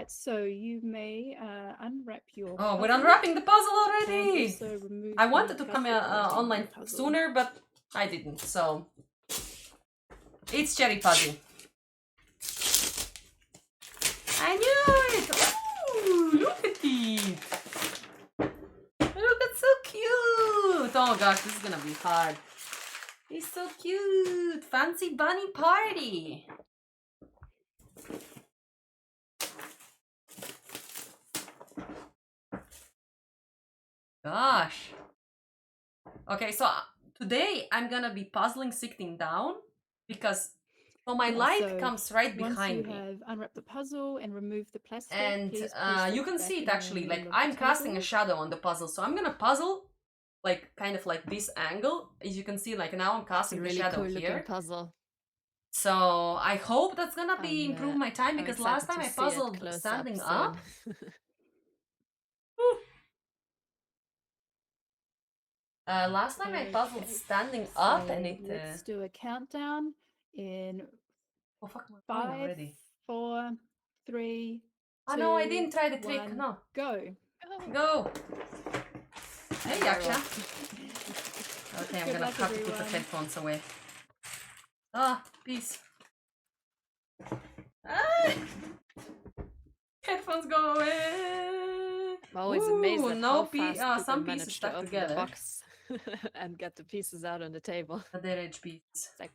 right, so you may unwrap your. Oh, we're puzzle unwrapping the puzzle and already! also remove I the wanted to come plastic wrapping on online the puzzle. sooner, but I didn't, so... It's Cherry Pazzi. I knew it! Ooh, look at it! Look, it's so cute! Oh gosh, this is gonna be hard. It's so cute! Fancy bunny party! Gosh. Okay, so today I'm gonna be puzzling sitting down because my light comes right behind me. Once you have unwrapped the puzzle and removed the plastic, And please place you it can back see it in the actually, like middle of the I'm casting a table. shadow on the puzzle. So I'm gonna puzzle like kind of like this angle. As you can see, like now I'm casting It's a really the shadow cool here. looking puzzle. So I hope that's gonna be improve my time because last time I puzzled standing up. Last time I puzzled standing up and it. Let's do a countdown in Oh fuck! We're 5, already. 4, 3. Oh no! I didn't try the trick. No. Go. Go. Hey, Yaksha. Okay, I'm gonna have to put the headphones away. Ah, peace. Ah! Headphones go away. I'm always amazed at how fast people some manage pieces to stuck open together. the box and get the pieces out on the table. They're edge pieces. It's like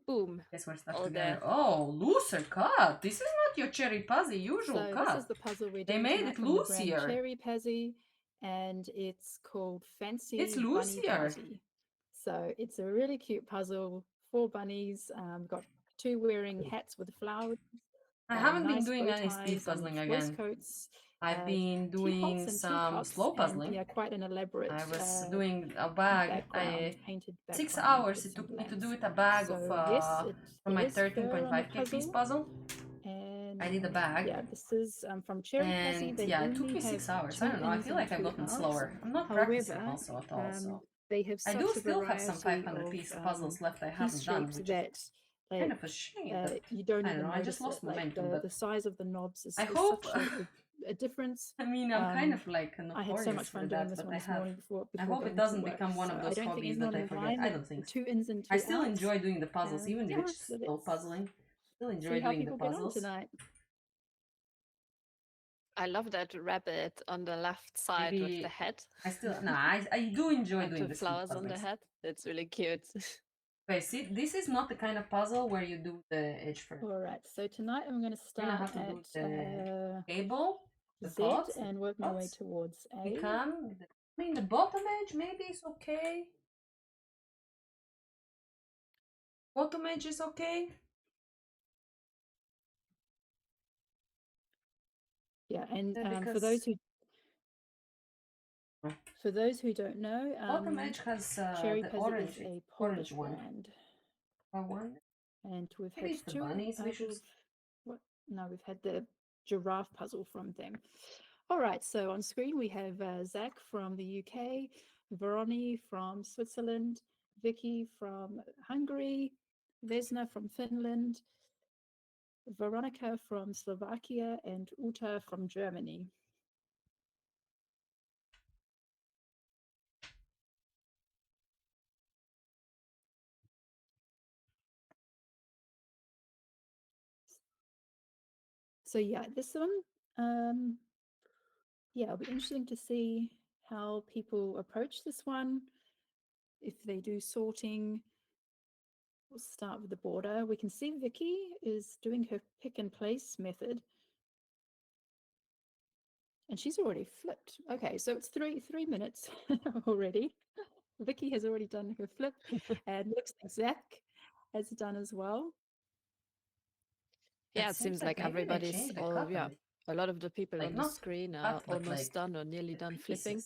boom. Guess we're stuck all together. there. Oh, looser cut. This is not your Cherry Pazzi usual cut. This is the puzzle we're doing. They made it loosier. Cherry Pazzi, and it's called Fancy. It's loosier. So it's a really cute puzzle. 4 bunnies. Got 2 wearing hats with flowers. I haven't been doing any speed puzzling again. I've been doing some slow puzzling. Yeah, quite an elaborate. I was doing a bag. 6 hours it took me to do it. A bag of from my 13.5K piece puzzle. And I did a bag. Yeah, this is from Cherry Pazzi. And yeah, it took me 6 hours. I don't know. I feel like I've gotten slower. I'm not practicing also at all. So they have I do still have some 500 piece puzzles left I haven't done, which is kind of a shame. You don't I don't even know. I just lost momentum. But the size of the knobs is. I hope. A difference. I mean, I'm kind of like I had so much fun doing this one this morning before I hope it doesn't become one of those hobbies that I forget. I don't think so. 2 ins and 2 I still outs. enjoy doing the puzzles, even if it's slow puzzling. Still enjoy doing the puzzles. Tonight. I love that rabbit on the left side with the head. I do enjoy doing the flowers on the head. That's really cute. Okay, see, this is not the kind of puzzle where you do the edge first. All right, so tonight I'm going to start at the cable, the Z and work my way towards A. I mean, the bottom edge maybe is okay. Bottom edge is okay. Yeah, and for those who don't know, bottom edge has Cherry the Pazzi is a Polish brand. And we've had 2 bunnies. we've had the giraffe puzzle from them. All right, so on screen we have Zach from the UK, Veroni from Switzerland, Vicky from Hungary, Vesna from Finland, Veronica from Slovakia, and Uta from Germany. So yeah, this one, it'll be interesting to see how people approach this one. If they do sorting, we'll start with the border. We can see Vicky is doing her pick and place method. And she's already flipped. Okay, so it's 3 minutes already. Vicky has already done her flip, and looks like Zach has done as well. Yeah, it seems like everybody's a lot of the people on the screen are almost done or nearly done flipping.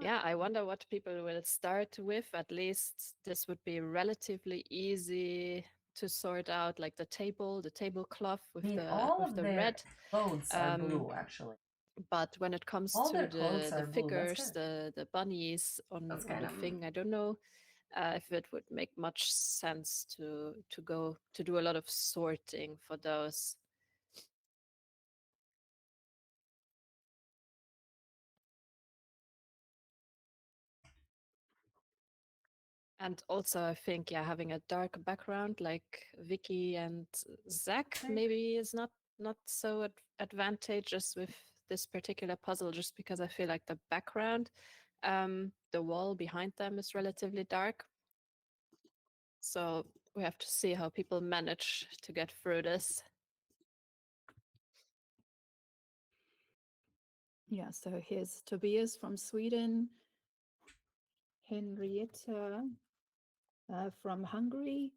Yeah, I wonder what people will start with. At least this would be relatively easy to sort out, like the tablecloth with the red. Clothes are blue, actually. But when it comes to the figures, the bunnies on the thing, I don't know if it would make much sense to do a lot of sorting for those. And also, I think, yeah, having a dark background like Vicky and Zach Okay. maybe is not so advantageous with this particular puzzle, just because I feel like the background, the wall behind them is relatively dark. So we have to see how people manage to get through this. Yeah, so here's Tobias from Sweden, Henrietta from Hungary,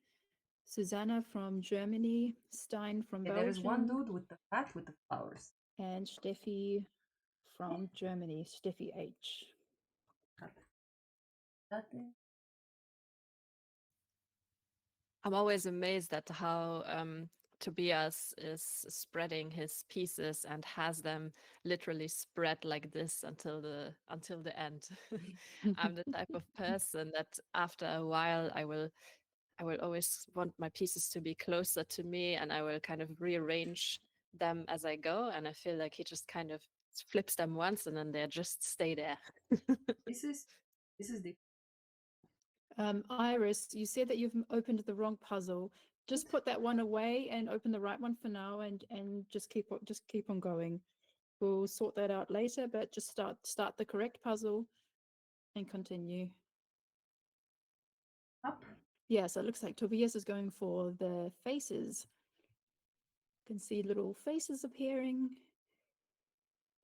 Susanna from Germany, Stein from Yeah, there is one Belgium, dude with the hat with the flowers. and Steffi from Germany, Steffi H. That is I'm always amazed at how Tobias is spreading his pieces and has them literally spread like this until the end. I'm the type of person that after a while I will always want my pieces to be closer to me, and I will kind of rearrange them as I go. And I feel like he just kind of flips them once and then they just stay there. this is the Iris, you said that you've opened the wrong puzzle. Just put that one away and open the right one for now, and just keep on going. We'll sort that out later, but just start the correct puzzle and continue. up. Yeah, so it looks like Tobias is going for the faces. You can see little faces appearing.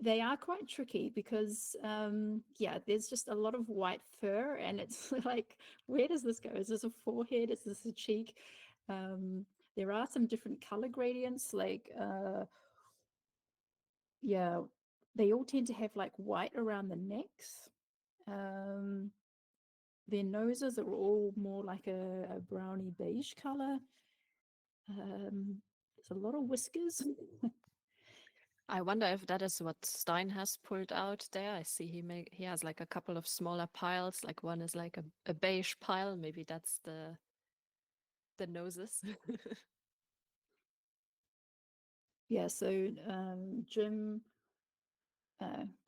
They are quite tricky because, yeah, there's just a lot of white fur, and it's like, where does this go? Is this a forehead? Is this a cheek? There are some different color gradients, like, yeah, they all tend to have like white around the necks. Their noses are all more like a browny beige color. There's a lot of whiskers. I wonder if that is what Stein has pulled out there. I see he has like a couple of smaller piles. Like one is like a beige pile. Maybe that's the noses. Yeah, so Jim,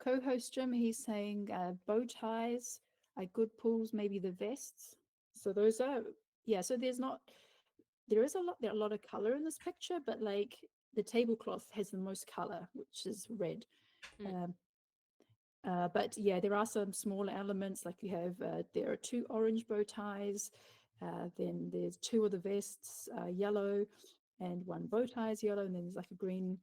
co-host Jim, he's saying bow ties are good pulls, maybe the vests. So those are, yeah, so there is there are a lot of color in this picture, but like the tablecloth has the most color, which is red. Mm. But yeah, there are some smaller elements, like you have, there are 2 orange bow ties, then there's 2 of the vests yellow, and 1 bow tie is yellow, and then there's like a green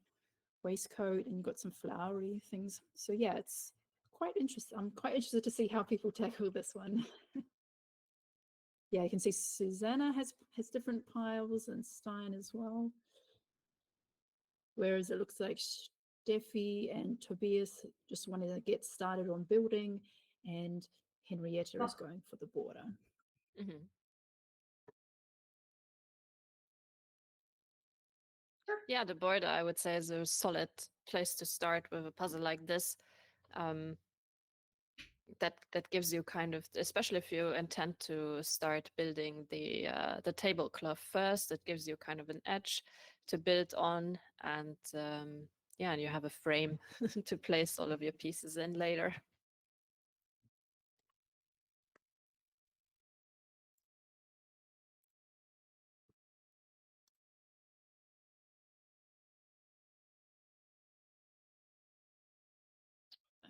waistcoat, and you've got some flowery things. So yeah, it's quite interesting. I'm quite interested to see how people tackle this one. Yeah, you can see Susanna has different piles, and Stein as well. Whereas it looks like Steffi and Tobias just wanted to get started on building, and Henrietta is going for the border. Mm-hmm. Yeah, the border, I would say, is a solid place to start with a puzzle like this. Um, that gives you kind of, especially if you intend to start building the tablecloth first, it gives you kind of an edge to build on, and yeah, and you have a frame to place all of your pieces in later.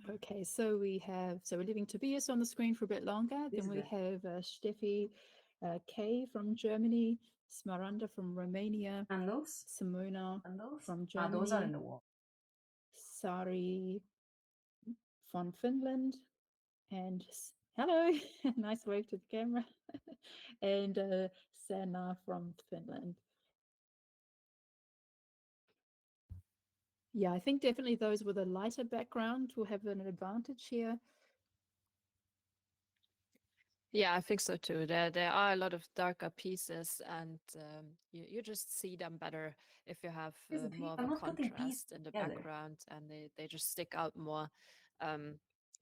Okay, so we're leaving Tobias on the screen for a bit longer. This Then we guy. have Steffi K from Germany, Smaranda from Romania, And those? Simona And those? from Ah, those are Germany, in the wall. Sari from Finland, and hello, nice wave to the camera, and Sanna from Finland. Yeah, I think definitely those with a lighter background will have an advantage here. Yeah, I think so too. There are a lot of darker pieces, and you just see them better if you have more of I'm a not putting pieces contrast in the together. background, and they just stick out more.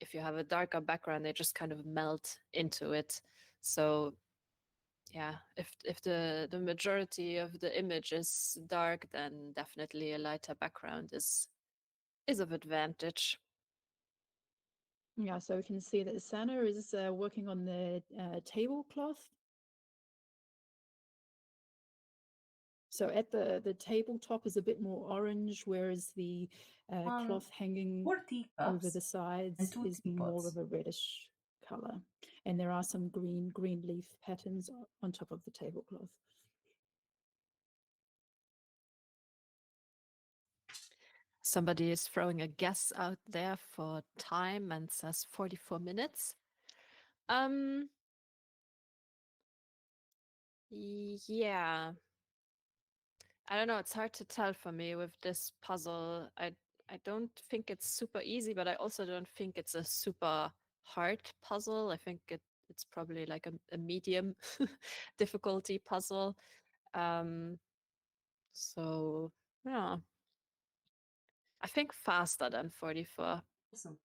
If you have a darker background, they just kind of melt into it. So yeah, if the majority of the image is dark, then definitely a lighter background is of advantage. Yeah, so we can see that Sana is working on the tablecloth. So at the tabletop is a bit more orange, whereas the cloth hanging 4 over the teacups and sides 2 is more teapots. of a reddish color. And there are some green leaf patterns on top of the tablecloth. Somebody is throwing a guess out there for time and says 44 minutes. Um, yeah. I don't know, it's hard to tell for me with this puzzle. I don't think it's super easy, but I also don't think it's a super hard puzzle. I think it's probably like a medium difficulty puzzle. Um, so yeah, I think faster than 44. Awesome.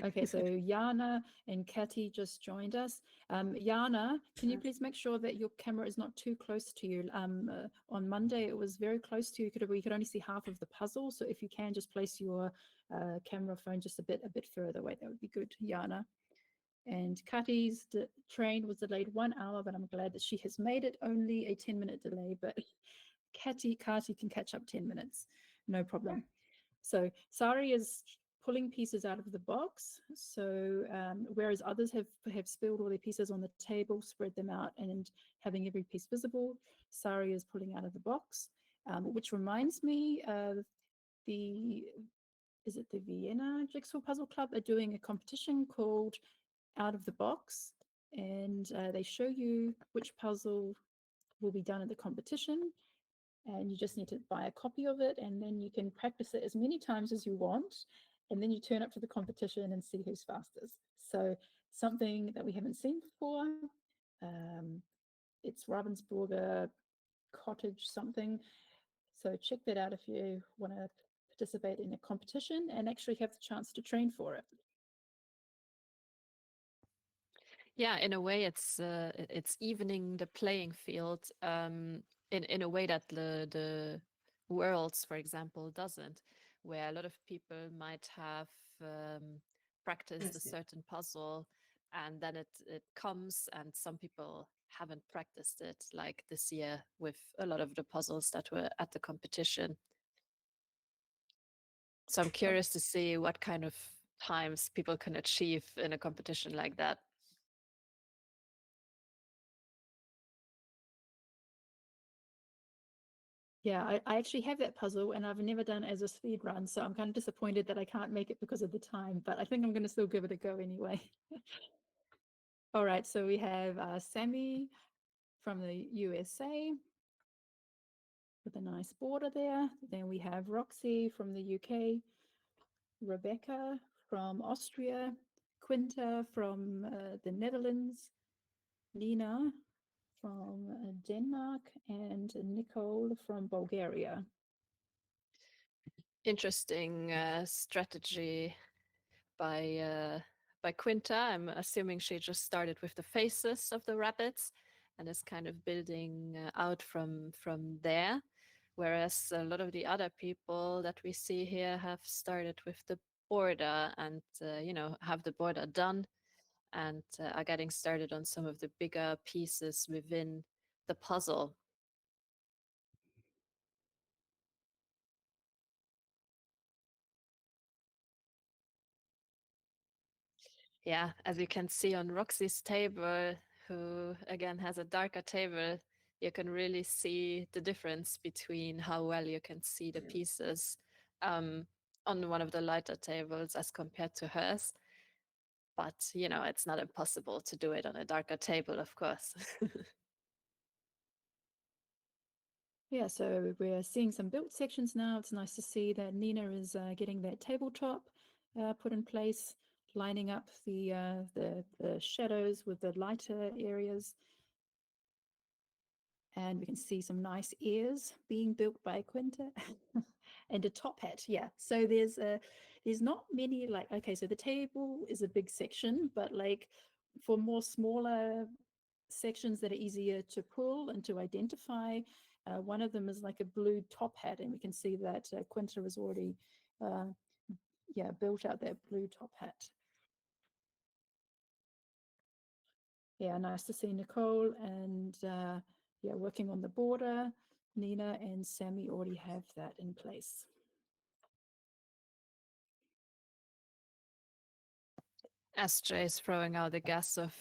Okay, so Yana and Katy just joined us. Yana, can you please make sure that your camera is not too close to you? On Monday, it was very close to you. We could only see half of the puzzle. So if you can just place your camera phone just a bit further away, that would be good, Yana. And Katy's train was delayed 1 hour, but I'm glad that she has made it. Only a 10-minute delay, but Katy can catch up 10 minutes. No problem. So Sari is pulling pieces out of the box. So whereas others have spilled all their pieces on the table, spread them out, and having every piece visible, Sari is pulling out of the box, which reminds me of is it the Vienna Jigsaw Puzzle Club are doing a competition called Out of the Box, and they show you which puzzle will be done at the competition, and you just need to buy a copy of it, and then you can practice it as many times as you want, and then you turn up to the competition and see who's fastest. So something that we haven't seen before. Um, it's Ravensburger Cottage something. So check that out if you want to participate in a competition and actually have the chance to train for it. Yeah, in a way, it's evening the playing field in a way that the worlds, for example, doesn't, where a lot of people might have practiced a Yes, yeah. certain puzzle, and then it comes, and some people haven't practiced it, like this year with a lot of the puzzles that were at the competition. So I'm curious to see what kind of times people can achieve in a competition like that. Yeah, I actually have that puzzle and I've never done it as a speed run, so I'm kind of disappointed that I can't make it because of the time, but I think I'm going to still give it a go anyway. All right, so we have Sammy from the USA with a nice border there. Then we have Roxy from the UK, Rebecca from Austria, Quinta from the Netherlands, Nina from Denmark, and Nicole from Bulgaria. Interesting strategy by Quinta. I'm assuming she just started with the faces of the rabbits and is kind of building out from there. Whereas a lot of the other people that we see here have started with the border and have the border done and are getting started on some of the bigger pieces within the puzzle. Yeah, as you can see on Roxy's table, who again has a darker table, you can really see the difference between how well you can see the pieces on one of the lighter tables as compared to hers. But, it's not impossible to do it on a darker table, of course. Yeah, so we're seeing some built sections now. It's nice to see that Nina is getting that tabletop put in place, lining up the shadows with the lighter areas. And we can see some nice ears being built by Quinta and a top hat. Yeah, so there's not many, like, okay, so the table is a big section, but like for more smaller sections that are easier to pull and to identify, one of them is like a blue top hat, and we can see that Quinta has already uh, yeah, built out that blue top hat. Yeah, nice to see Nicole and yeah, working on the border. Nina and Sammy already have that in place. SJ is throwing out a guess of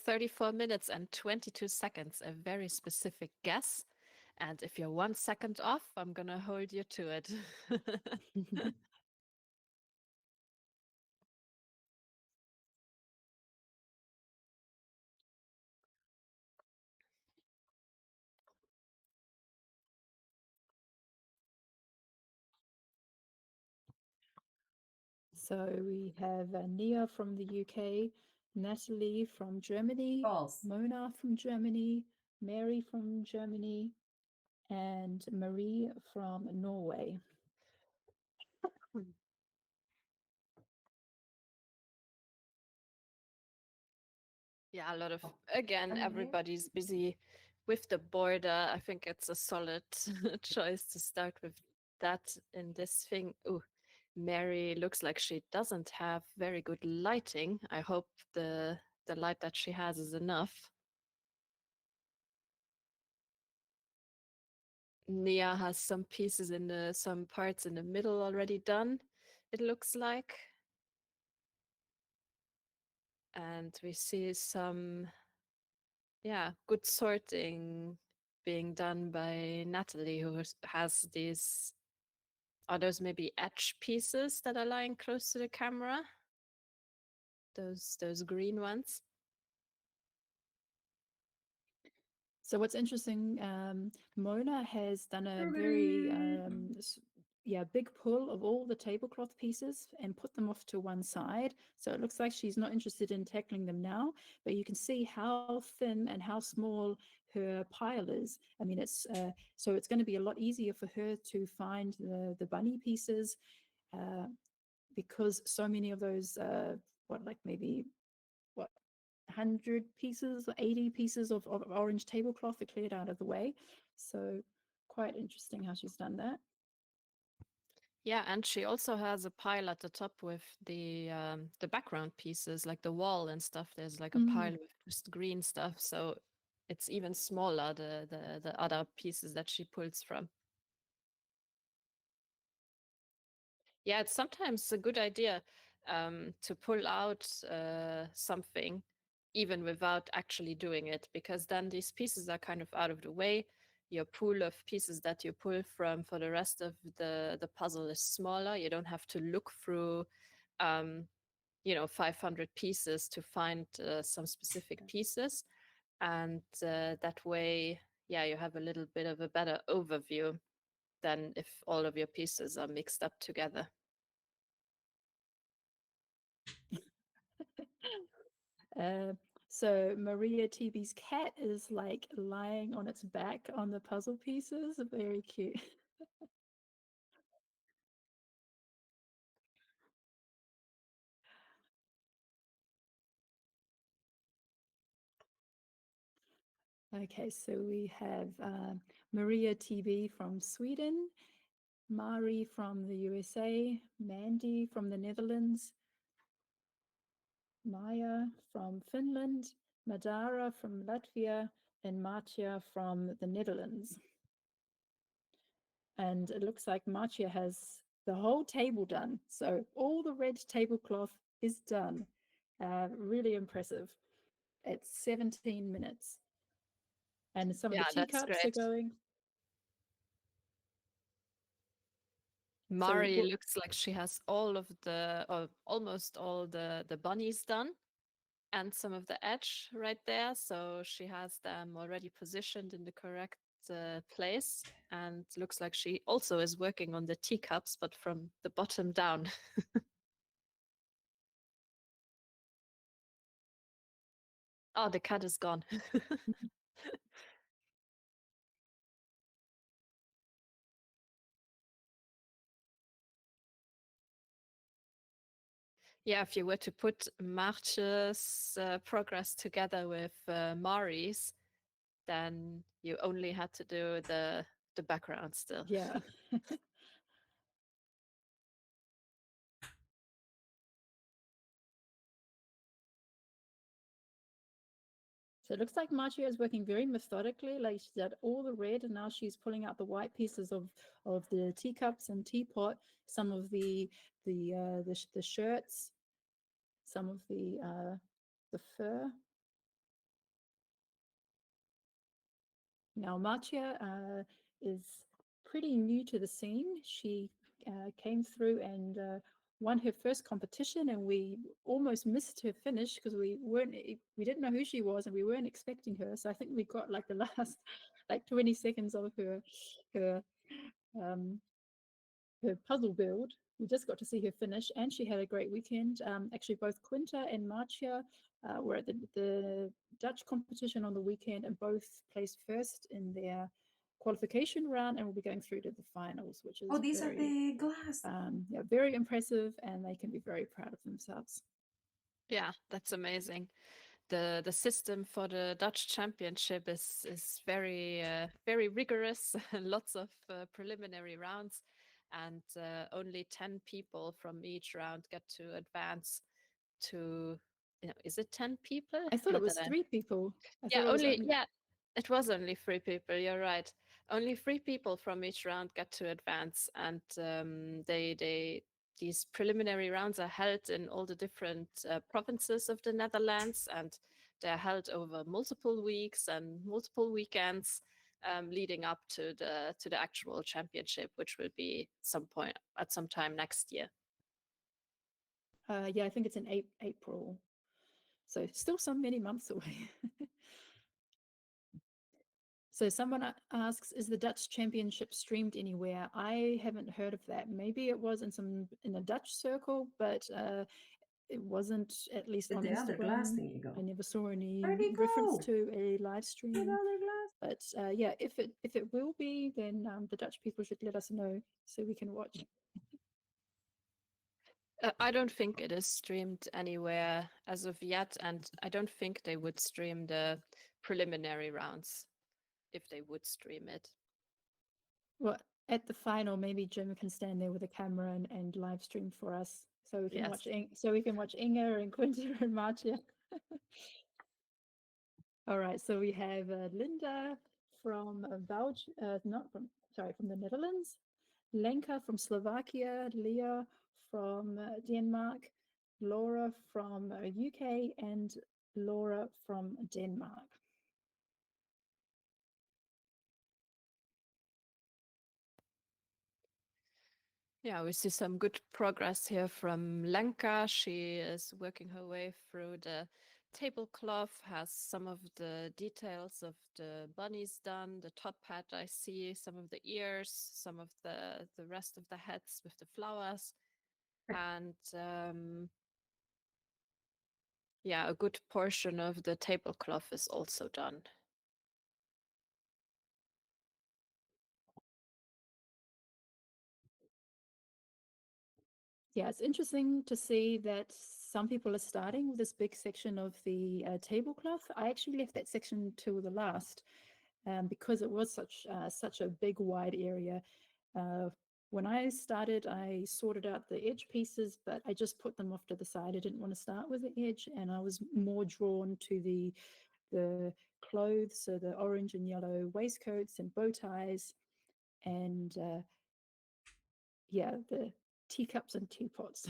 34 minutes and 22 seconds, a very specific guess. And if you're 1 second off, I'm gonna hold you to it. So we have Nia from the UK, Natalie from Germany, False. Mona from Germany, Mary from Germany, and Marie from Norway. Yeah, a lot of, again, Anyhoo. everybody's busy with the border. I think it's a solid choice to start with that in this thing. Oh, Mary looks like she doesn't have very good lighting. I hope the light that she has is enough. Nia has some pieces in some parts in the middle already done, it looks like. And we see some, yeah, good sorting being done by Natalie, who has these, are those maybe edge pieces that are lying close to the camera? Those green ones. So what's interesting, Mona has done a very yeah, big pull of all the tablecloth pieces and put them off to one side. So it looks like she's not interested in tackling them now, but you can see how thin and how small her pile is. I mean, it's so it's going to be a lot easier for her to find the bunny pieces uh, because so many of those what, like maybe what, 100 pieces, 80 pieces of orange tablecloth are cleared out of the way. So quite interesting how she's done that. Yeah, and she also has a pile at the top with the background pieces, like the wall and stuff. There's like a pile with just green stuff, so it's even smaller, the other pieces that she pulls from. Yeah, it's sometimes a good idea to pull out something even without actually doing it, because then these pieces are kind of out of the way. Your pool of pieces that you pull from for the rest of the puzzle is smaller. You don't have to look through, 500 pieces to find some specific pieces. And that way, yeah, you have a little bit of a better overview than if all of your pieces are mixed up together. Uh, so Maria TV's cat is like lying on its back on the puzzle pieces. Very cute. Okay, so we have Maria TV from Sweden, Mari from the USA, Mandy from the Netherlands, Maya from Finland, Madara from Latvia, and Marcia from the Netherlands. And it looks like Marcia has the whole table done. So all the red tablecloth is done. Really impressive. It's 17 minutes. And some of the Yeah, that's teacups are great. going. Mari looks like she has all of the, or almost all the bunnies done, and some of the edge right there. So she has them already positioned in the correct place, and looks like she also is working on the teacups, but from the bottom down. Oh, the cat is gone. Yeah, if you were to put March's progress together with Mari's, then you only had to do the background still. Yeah. So it looks like Marcia is working very methodically. Like she's got all the red, and now she's pulling out the white pieces of the teacups and teapot, some of the shirts, some of the fur. Now Marcia is pretty new to the scene. She came through and won her first competition, and we almost missed her finish because we didn't know who she was and we weren't expecting her. So I think we got like the last like 20 seconds of her um, her puzzle build. We just got to see her finish, and she had a great weekend. Actually, both Quinta and Marcia were at the Dutch competition on the weekend and both placed first in their qualification round and will be going through to the finals, which is Oh, these are the glass. yeah, very impressive, and they can be very proud of themselves. Yeah, that's amazing. The system for the Dutch championship is very rigorous. Lots of preliminary rounds, and only 10 people from each round get to advance to. Is it 10 people? I thought it Not was that I. 3 people. I Yeah, thought it was only only. yeah. It was only 3 people. You're right. Only 3 people from each round get to advance, and these preliminary rounds are held in all the different provinces of the Netherlands, and they're held over multiple weeks and multiple weekends, leading up to the actual championship, which will be some point at some time next year. Yeah, I think it's in April. So still some many months away. So someone asks, is the Dutch Championship streamed anywhere? I haven't heard of that. Maybe it was in a Dutch circle, but it wasn't, at least Did on the other glass Instagram. thingy go? I never saw any Where'd it reference go? to a live Where'd stream. the other glass? But yeah, if it will be, then the Dutch people should let us know so we can watch. I don't think it is streamed anywhere as of yet, and I don't think they would stream the preliminary rounds if they would stream it. Well, at the final, maybe Jim can stand there with a camera and live stream for us, so we can Yes. watch. So we can watch Inga and Quinta and Marcia. All right, so we have Linda from from the Netherlands, Lenka from Slovakia, Leah from Denmark, Laura from UK, and Laura from Denmark. Yeah, we see some good progress here from Lenka. She is working her way through the tablecloth, has some of the details of the bunnies done, the top hat I see, some of the ears, some of the rest of the heads with the flowers. And yeah, a good portion of the tablecloth is also done. Yeah, it's interesting to see that some people are starting with this big section of the tablecloth. I actually left that section till the last because it was such a big, wide area. When I started, I sorted out the edge pieces, but I just put them off to the side. I didn't want to start with the edge, and I was more drawn to the clothes, so the orange and yellow waistcoats and bow ties, and yeah, the teacups and teapots.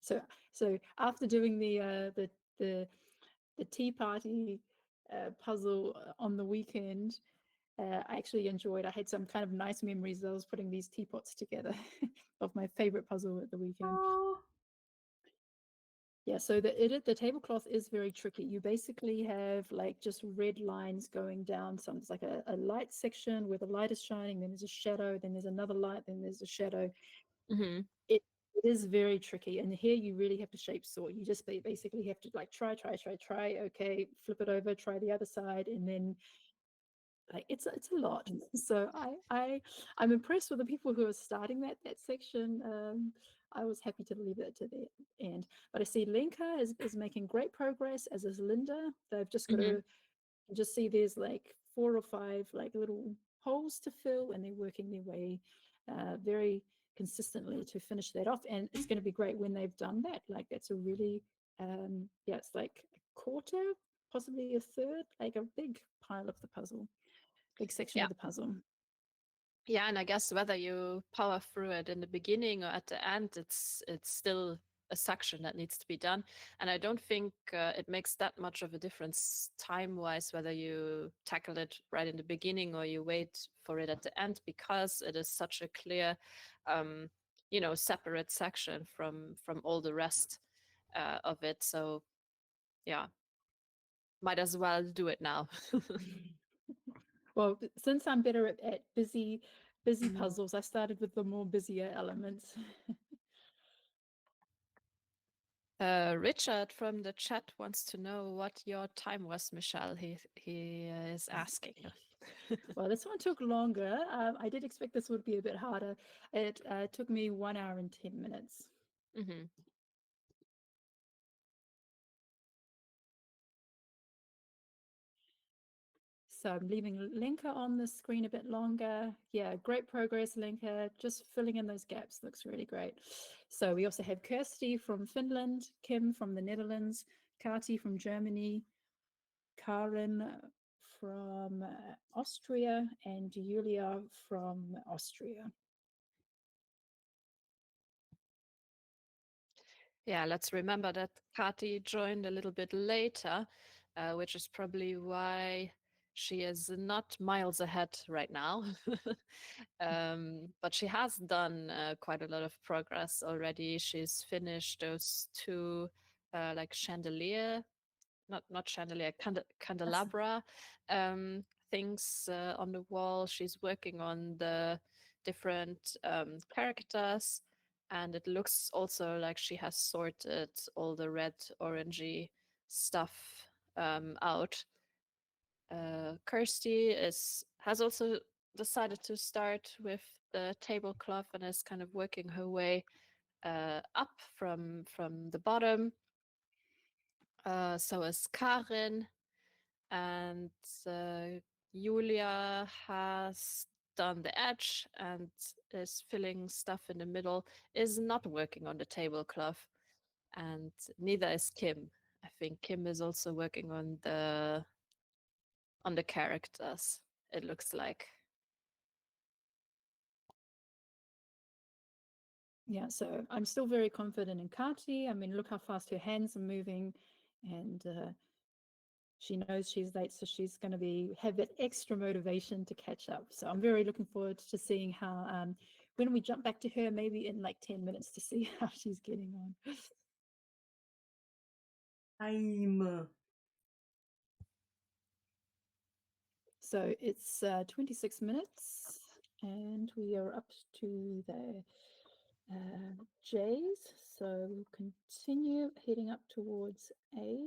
So after doing the tea party puzzle on the weekend, I actually enjoyed. I had some kind of nice memories. I was putting these teapots together of my favorite puzzle at the weekend. Oh, Yeah, so the tablecloth is very tricky. You basically have like just red lines going down. Some it's like a light section where the light is shining, then there's a shadow, then there's another light, then there's a shadow. Mm-hmm. It is very tricky, and here you really have to shape sort. You just basically have to like try. Okay, flip it over, try the other side, and then like it's a lot. So I'm impressed with the people who are starting that section. I was happy to leave it to the end, but I see Lenka is making great progress, as is Linda. They've just got Mm-hmm. to just see there's like 4 or 5 like little holes to fill, and they're working their way very consistently to finish that off. And it's going to be great when they've done that. Like that's a really yeah, it's like a quarter possibly a third, like a big pile of the puzzle, big section Yeah. of the puzzle. Yeah, and I guess whether you power through it in the beginning or at the end, it's still a section that needs to be done. And I don't think it makes that much of a difference time-wise whether you tackle it right in the beginning or you wait for it at the end, because it is such a clear, um, separate section from all the rest of it. So yeah, might as well do it now. Well, since I'm better at busy puzzles, I started with the more busier elements. Richard from the chat wants to know what your time was, Michelle. He is asking. Well, this one took longer. I did expect this would be a bit harder. It took me 1 hour and 10 minutes. Mm-hmm. So I'm leaving Linka on the screen a bit longer. Yeah, great progress, Linka. Just filling in those gaps looks really great. So we also have Kirsty from Finland, Kim from the Netherlands, Kati from Germany, Karin from Austria, and Julia from Austria. Yeah, let's remember that Kati joined a little bit later, which is probably why she is not miles ahead right now. But she has done quite a lot of progress already. She's finished those two like chandelier, not chandelier, candelabra things on the wall. She's working on the different characters, and it looks also like she has sorted all the red, orangey stuff out. Kirsty has also decided to start with the tablecloth and is kind of working her way up from the bottom. So is Karin, and Julia has done the edge and is filling stuff in the middle, is not working on the tablecloth, and neither is Kim. I think Kim is also working on the characters, it looks like. Yeah, so I'm still very confident in Kati. I mean, look how fast her hands are moving, and she knows she's late, so she's going to have that extra motivation to catch up. So I'm very looking forward to seeing how when we jump back to her, maybe in like 10 minutes, to see how she's getting on. Time. So it's 26 minutes, and we are up to the J's. So we'll continue heading up towards A.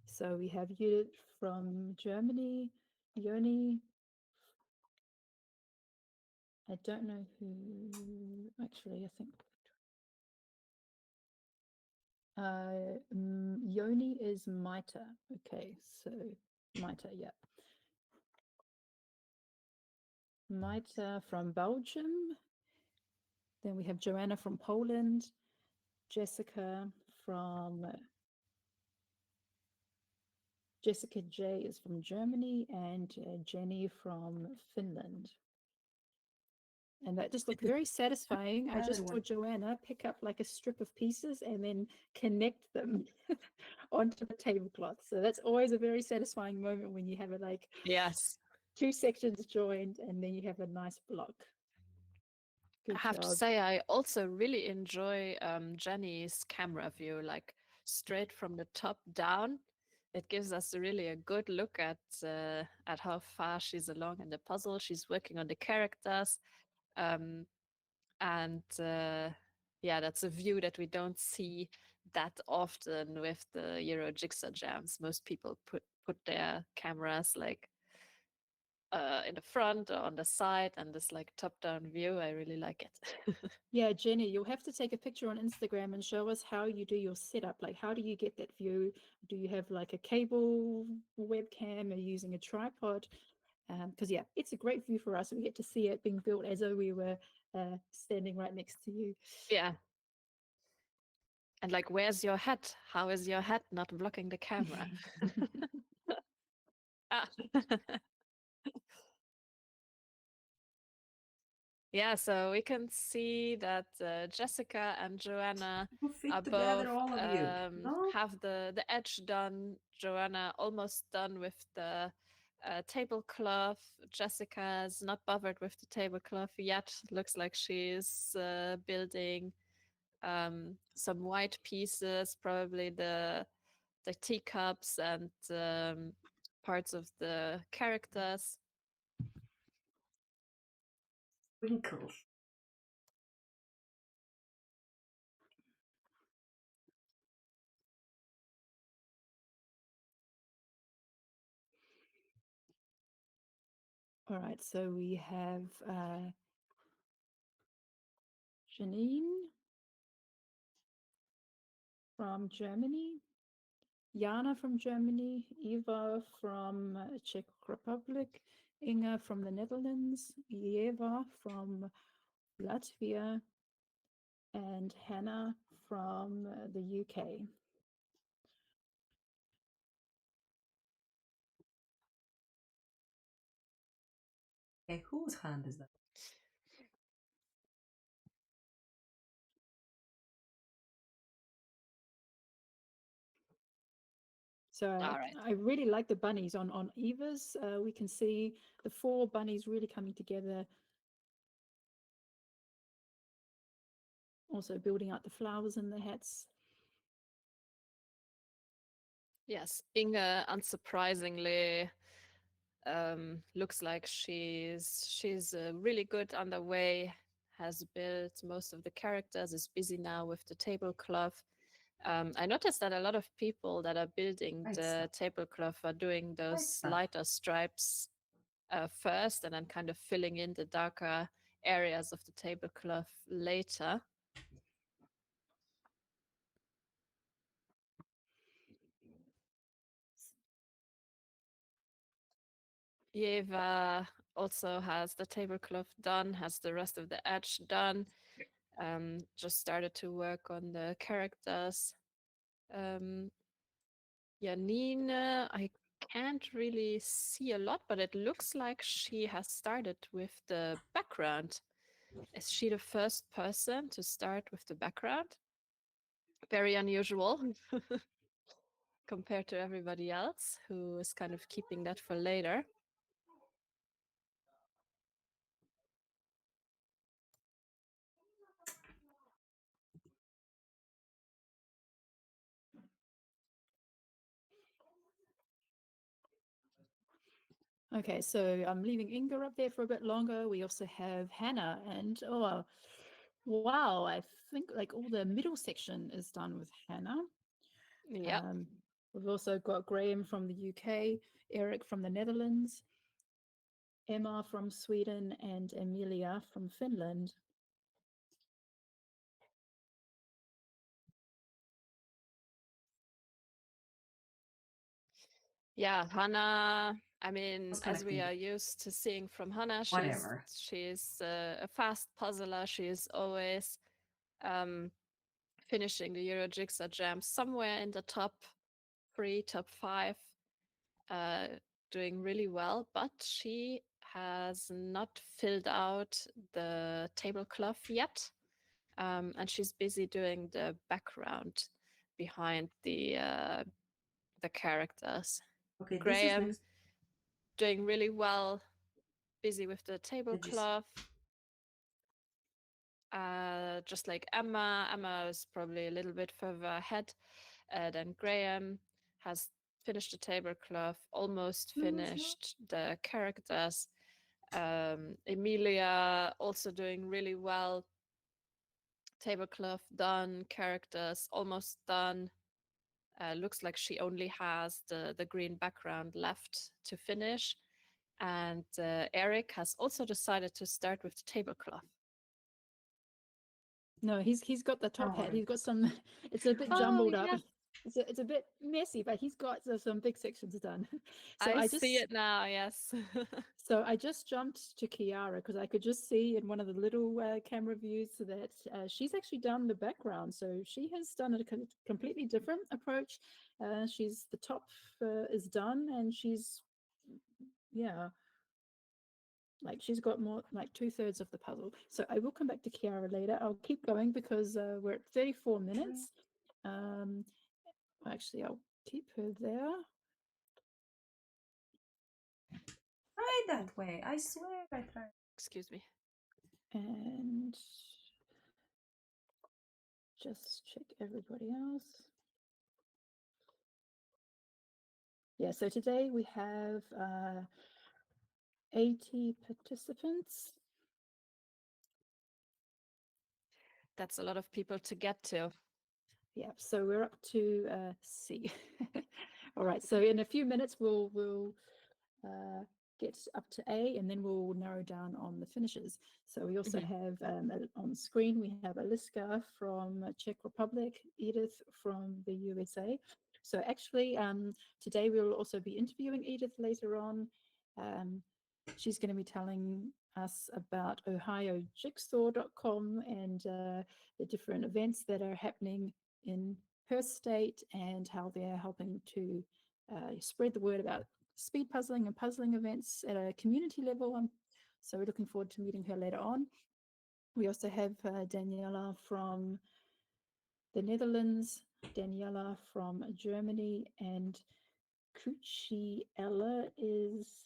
So we have Judith from Germany, Yoni. I don't know who, actually, I think Yoni is Maita. Okay, so Maita, yeah. Maita from Belgium. Then we have Joanna from Poland, Jessica from Jessica J is from Germany, and Jenny from Finland. And that just looked very satisfying. I just saw Joanna pick up like a strip of pieces and then connect them onto the tablecloth. So that's always a very satisfying moment when you have it like Yes. 2 sections joined and then you have a nice block. Good I have to job. say, I also really enjoy Jenny's camera view, like straight from the top down. It gives us really a good look at how far she's along in the puzzle. She's working on the characters, and yeah, that's a view that we don't see that often with the Euro Jigsaw Jams. Most people put their cameras like in the front or on the side, and this like top-down view, I really like it. Yeah, Jenny, you'll have to take a picture on Instagram and show us how you do your setup. Like, how do you get that view? Do you have like a cable webcam or using a tripod? Because yeah, it's a great view for us. We get to see it being built as though we were standing right next to you. Yeah. And like, where's your hat? How is your hat not blocking the camera? Ah. Yeah, so we can see that Jessica and Joanna You are fit together, both all of you. No? have the edge done. Joanna almost done with the tablecloth. Jessica's not bothered with the tablecloth yet. Looks like she's building some white pieces, probably the teacups and parts of the characters. Wrinkles. All right, so we have Janine from Germany, Jana from Germany, Eva from Czech Republic, Inga from the Netherlands, Eva from Latvia, and Hannah from the UK. Okay, whose hand is that? So All right. I really like the bunnies on Eva's. We can see the 4 bunnies really coming together. Also building out the flowers in the hats. Yes, Inge, unsurprisingly, looks like she's really good on the way. Has built most of the characters. Is busy now with the tablecloth. I noticed that a lot of people that are building Right the stuff. tablecloth are doing those stuff. lighter stripes first, and then kind of filling in the darker areas of the tablecloth later. Eva also has the tablecloth done, has the rest of the edge done. Just started to work on the characters. Janine, I can't really see a lot, but it looks like she has started with the background. Is she the first person to start with the background? Very unusual compared to everybody else who is kind of keeping that for later. Okay, so I'm leaving Inga up there for a bit longer. We also have Hannah, and oh, wow, I think like all the middle section is done with Hannah. Yeah. We've also got Graham from the UK, Eric from the Netherlands, Emma from Sweden, and Emilia from Finland. Yeah, Hannah, I mean, Kind as of we people. are used to seeing from Hannah, Whatever. she's a fast puzzler. She is always finishing the Euro Jigsaw Jam somewhere in the top 3, top 5, uh, doing really well. But she has not filled out the tablecloth yet, and she's busy doing the background behind the characters. Okay, this is Graham next. doing really well, busy with the tablecloth. Just like Emma. Emma is probably a little bit further ahead than Graham. Has finished the tablecloth, almost finished the characters. Emilia also doing really well. Tablecloth done, characters almost done. Looks like she only has the green background left to finish. And Eric has also decided to start with the tablecloth. No, he's got the top hat. right. He's got some. It's a bit Oh, jumbled up. yes. it's a bit messy, but he's got some big sections done. So I I see just it now, yes. so I just jumped to Kiara because I could just see in one of the little camera views that she's actually done the background. So she has done a completely different approach. She's the top is done, and she's yeah, like she's got more like 2/3 of the puzzle. So I will come back to Kiara later. I'll keep going because we're at 34 minutes. Actually, I'll keep her there. Try that way. I swear I tried. Excuse me. And just check everybody else. Yeah, so today we have 80 participants. That's a lot of people to get to. Yeah, so we're up to C. All right, so in a few minutes we'll get up to A, and then we'll narrow down on the finishes. So we also have on screen, we have Aliska from Czech Republic, Edith from the USA. So actually, today we will also be interviewing Edith later on. She's going to be telling us about ohiojigsaw.com and the different events that are happening in her state and how they're helping to spread the word about speed puzzling and puzzling events at a community level. So we're looking forward to meeting her later on. We also have Daniela from the Netherlands, Daniela from Germany, and Cucciella is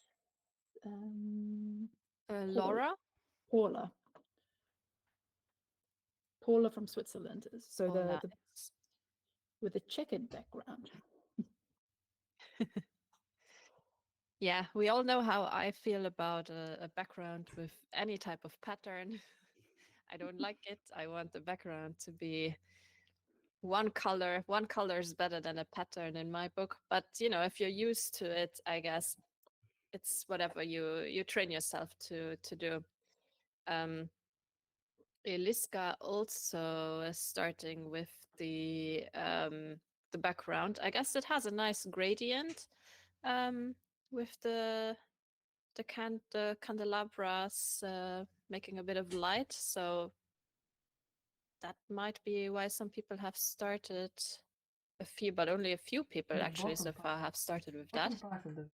Laura? Paula. Paula from Switzerland. So Paula. the with a checkered background. Yeah, we all know how I feel about a background with any type of pattern. I don't like it. I want the background to be one color. One color is better than a pattern in my book. But you know, if you're used to it, I guess it's whatever you train yourself to do. Eliska also is starting with the background. I guess it has a nice gradient with the candelabras making a bit of light. So that might be why some people have started a few, but only a few people The actually so bottom far have started with that. part of the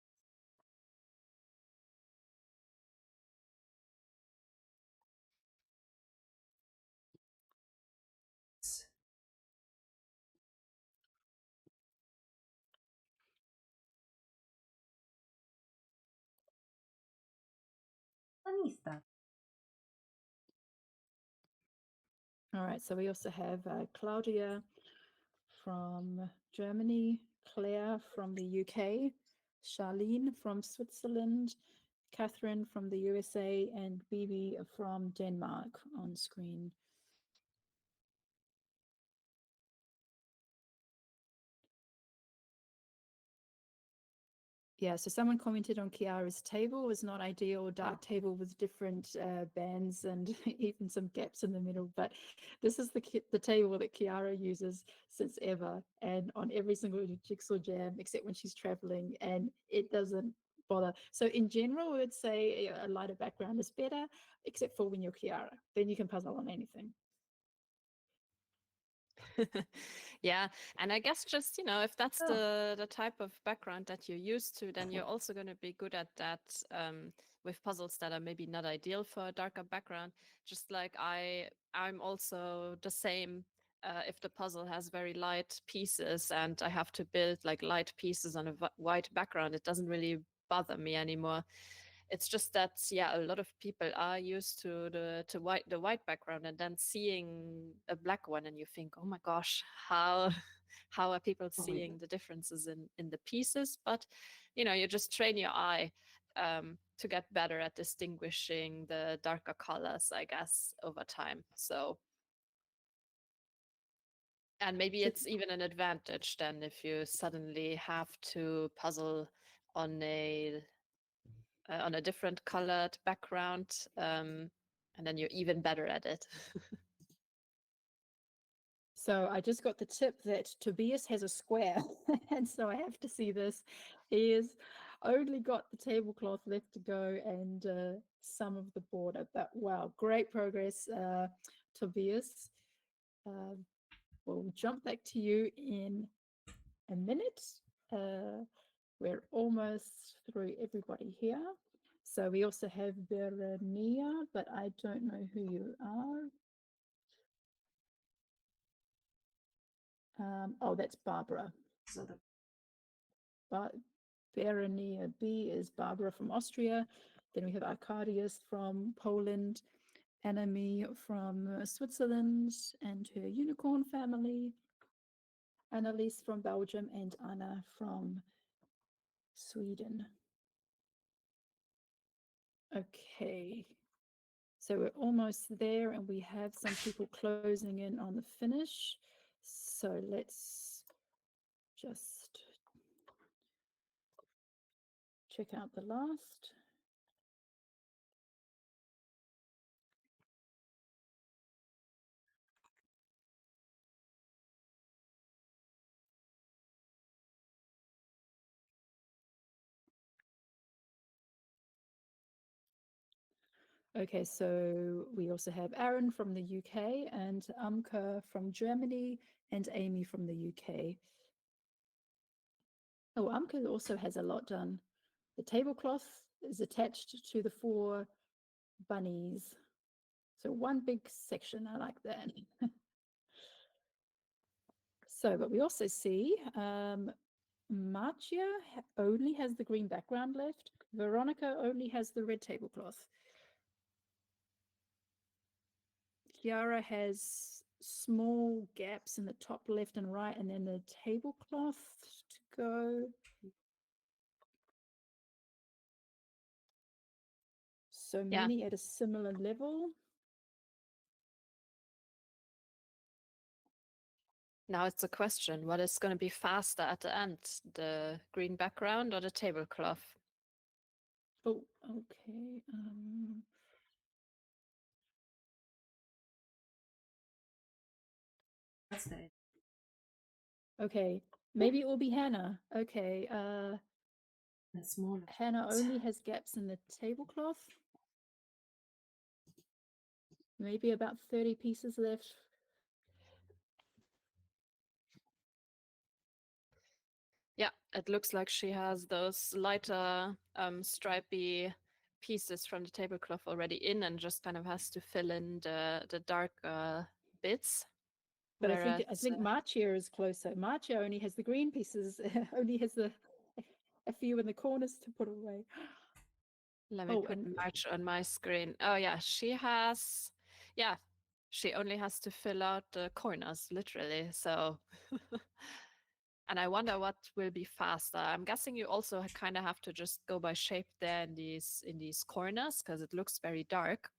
Anista. All right, so we also have Claudia from Germany, Claire from the UK, Charlene from Switzerland, Catherine from the USA, and Bibi from Denmark on screen. Yeah, so someone commented on Kiara's table was not ideal, dark table with different bands and even some gaps in the middle. But this is the table that Kiara uses since ever, and on every single Jigsaw Jam, except when she's traveling, and it doesn't bother. So in general, we would say a lighter background is better, except for when you're Kiara. Then you can puzzle on anything. Yeah, and I guess just, you know, if that's the type of background that you're used to, then you're also going to be good at that with puzzles that are maybe not ideal for a darker background. Just like I'm also the same if the puzzle has very light pieces and I have to build like light pieces on a white background, it doesn't really bother me anymore. It's just that, yeah, a lot of people are used to the white background, and then seeing a black one and you think, oh my gosh, how how are people seeing the differences in the pieces? But you know, you just train your eye to get better at distinguishing the darker colors, I guess, over time. So, and maybe it's even an advantage then if you suddenly have to puzzle on a different colored background, and then you're even better at it. So I just got the tip that Tobias has a square, and so I have to see this. He has only got the tablecloth left to go and some of the border, but wow, great progress, Tobias. We'll jump back to you in a minute. We're almost through everybody here. So we also have Verenia, but I don't know who you are. Oh, that's Barbara. So the But Verenia B is Barbara from Austria. Then we have Arcadius from Poland, Anami from Switzerland and her unicorn family, Annalise from Belgium, and Anna from Sweden. Okay, so we're almost there and we have some people closing in on the finish. So let's just check out the last. Okay, so we also have Aaron from the UK and Amka from Germany and Amy from the UK. Oh, Amka also has a lot done. The tablecloth is attached to the 4 bunnies. So one big section, I like that. So, but we also see Marcia only has the green background left. Veronica only has the red tablecloth. Chiara has small gaps in the top left and right, and then the tablecloth to go. So Yeah. many at a similar level. Now it's a question, what is going to be faster at the end, the green background or the tablecloth? Oh, okay. that's the Okay, maybe it will be Hannah. Okay, smaller. Hannah only has gaps in the tablecloth. Maybe about 30 pieces left. Yeah, it looks like she has those lighter stripy pieces from the tablecloth already in and just kind of has to fill in the dark bits. But I Whereas, think Marcia is closer. Marcia only has the green pieces, only has a few in the corners to put away. let me Oh, put and March on my screen. Oh yeah, she only has to fill out the corners, literally. So, and I wonder what will be faster. I'm guessing you also kind of have to just go by shape there in these corners because it looks very dark.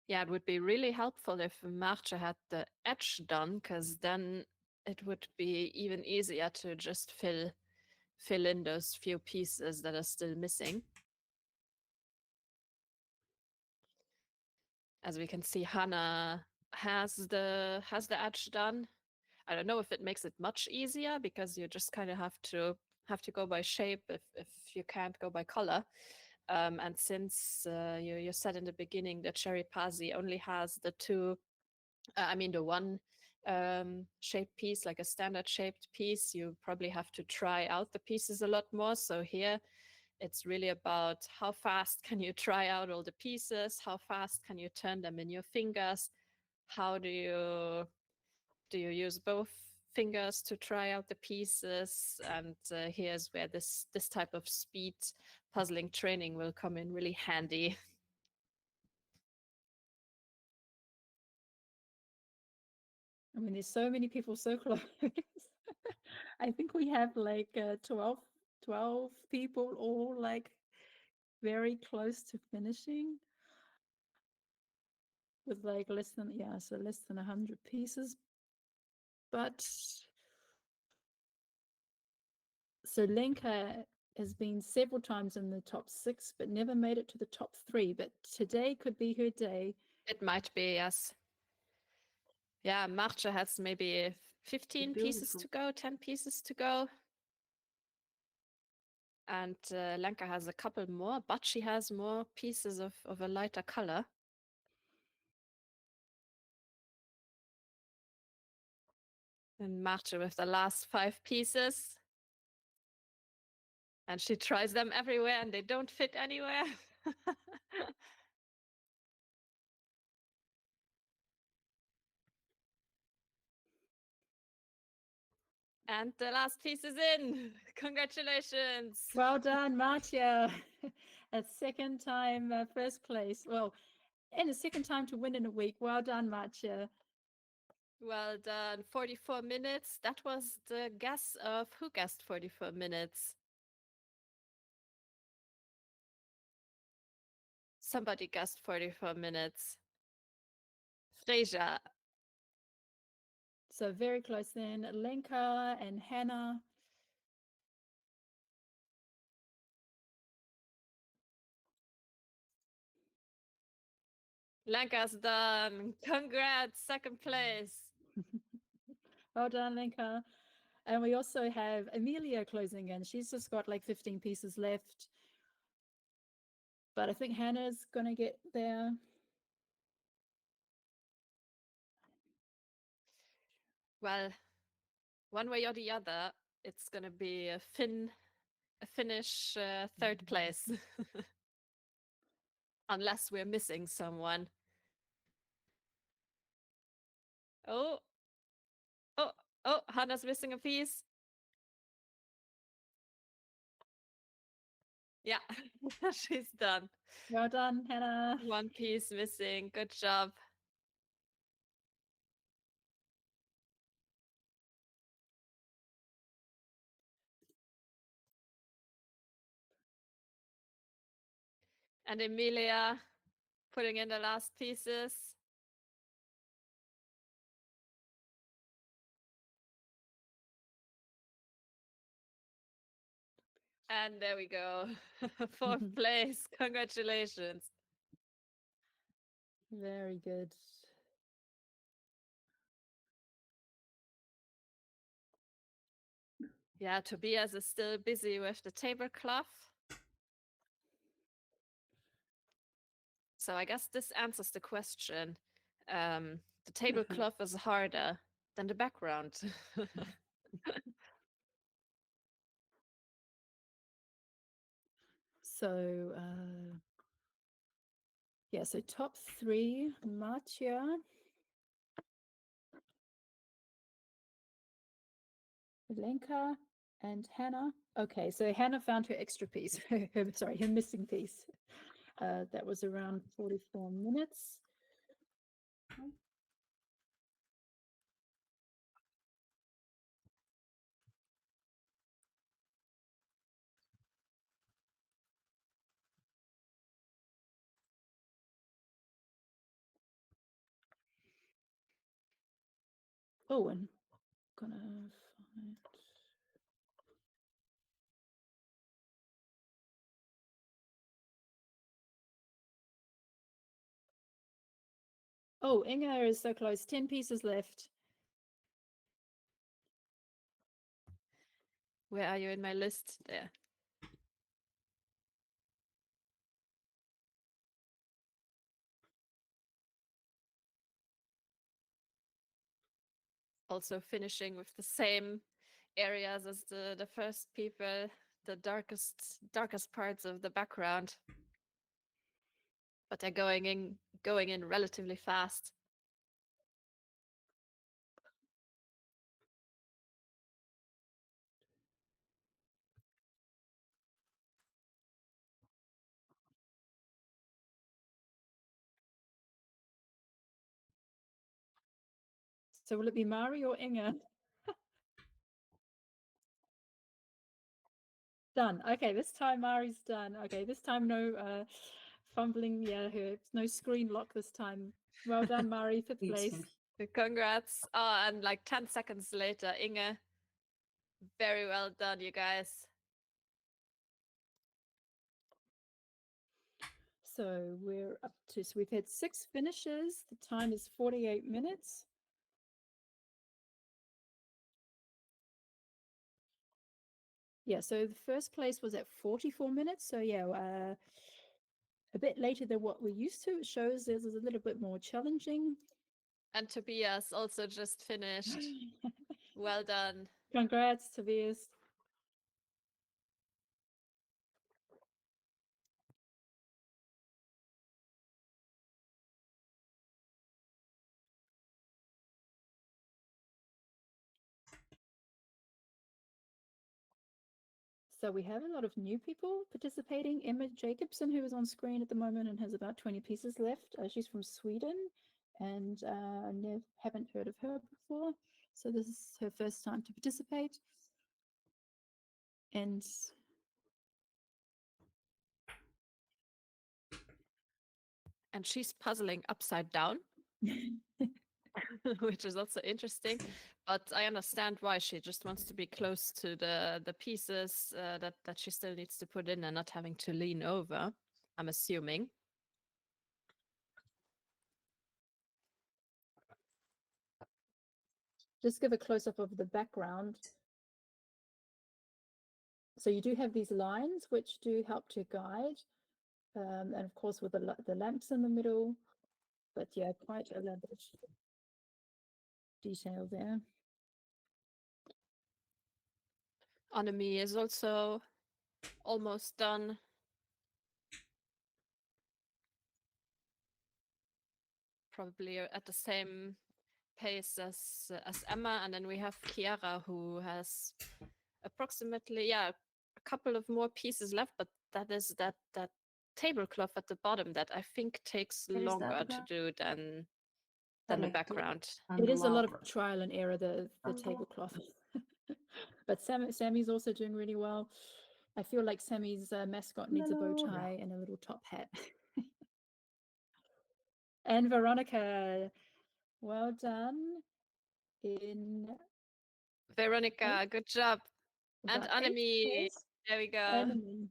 Yeah, it would be really helpful if Marcia had the edge done, because then it would be even easier to just fill in those few pieces that are still missing. As we can see, Hannah has the edge done. I don't know if it makes it much easier because you just kind of have to go by shape if you can't go by color. And since you said in the beginning that Cherry Pazzi only has the two, the one shaped piece, like a standard shaped piece, you probably have to try out the pieces a lot more. So here it's really about how fast can you try out all the pieces, how fast can you turn them in your fingers, how do you use both fingers to try out the pieces, and here's where this type of speed puzzling training will come in really handy. I mean, there's so many people so close. I think we have like 12 people all like very close to finishing with like less than 100 pieces. but so Lenka has been several times in the top 6, but never made it to the top 3. But today could be her day. It might be, yes. Yeah, Marcia has maybe 15 pieces Beautiful. to go, 10 pieces to go. And Lenka has a couple more, but she has more pieces of a lighter color. And Marcia with the last 5 pieces. And she tries them everywhere and they don't fit anywhere. And the last piece is in. Congratulations. Well done, Marcia. A second time first place. Well, and a second time to win in a week. Well done, Marcia. Well done. 44 minutes. That was the guess of who guessed 44 minutes. Somebody guessed 44 minutes. Freja. So very close then. Lenka and Hannah. Lenka's done. Congrats. Second place. Well done, Lenka. And we also have Amelia closing in. She's just got like 15 pieces left. But I think Hannah's going to get there. Well, one way or the other, it's going to be a Finnish third place. Unless we're missing someone. Oh, oh, Hannah's missing a piece. Yeah, she's done. Well done, Hannah. One piece missing. Good job. And Emilia putting in the last pieces. And there we go. Fourth place. Congratulations. Very good. Yeah, Tobias is still busy with the tablecloth. So I guess this answers the question. The tablecloth is harder than the background. So, yeah, so top 3, Marcia, Lenka, and Hannah. Okay, so Hannah found her extra piece, her missing piece. That was around 44 minutes. Oh, and gonna find. Oh, Inga is so close. 10 pieces left. Where are you in my list? There. Also finishing with the same areas as the first people, the darkest parts of the background. But they're going in relatively fast. So will it be Mari or Inga? Done. Okay, this time Mari's done. Okay, this time no fumbling. Yeah, no screen lock this time. Well done, Mari, 5th place. Congrats. Oh, and like 10 seconds later, Inge. Very well done, you guys. So we're up to, so we've had 6 finishes. The time is 48 minutes. Yeah, so the first place was at 44 minutes. So yeah, a bit later than what we're used to. It shows this is a little bit more challenging. And Tobias also just finished. Well done. Congrats, Tobias. So we have a lot of new people participating. Emma Jacobson, who is on screen at the moment and has about 20 pieces left. She's from Sweden and haven't heard of her before. So this is her first time to participate. And she's puzzling upside down, which is also interesting. But I understand why. She just wants to be close to the pieces that she still needs to put in and not having to lean over, I'm assuming. just give a close-up of the background. So you do have these lines which do help to guide. And of course with the lamps in the middle. But yeah, quite elaborate detail there. Annemie is also almost done. Probably at the same pace as Emma, and then we have Chiara, who has approximately a couple of more pieces left, but that is that tablecloth at the bottom that I think takes longer to do than the background. It is a lot of trial and error, the tablecloth. But Sammy's also doing really well. I feel like Sammy's mascot needs a bow tie and a little top hat. And Veronica, well done. Veronica, good job. And about 8th Annemie, place. there we go. Annemie.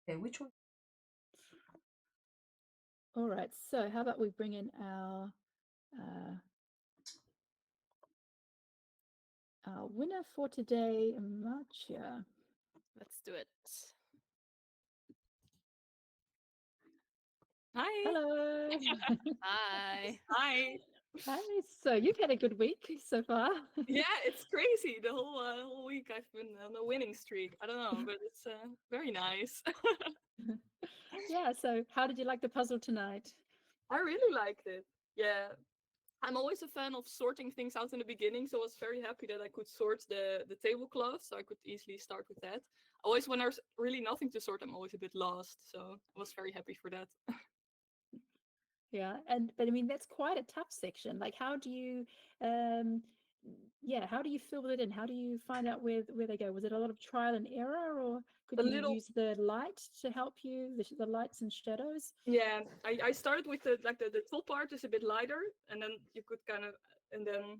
Okay, which one? All right, so how about we bring in our winner for today, Marcia. Let's do it. Hi. Hello. Hi. Hi. Hi. So you've had a good week so far. Yeah, it's crazy. The whole week I've been on a winning streak. I don't know, but it's very nice. Yeah, so how did you like the puzzle tonight? I really liked it. Yeah. I'm always a fan of sorting things out in the beginning, so I was very happy that I could sort the tablecloth, so I could easily start with that. Always when there's really nothing to sort, I'm always a bit lost, so I was very happy for that. Yeah, but I mean that's quite a tough section. Like how do you how do you fill it in? How do you find out where they go? Was it a lot of trial and error, or could A you little, use the light to help you, the lights and shadows? yeah. I started with the top part is a bit lighter, and then you could kind of, and then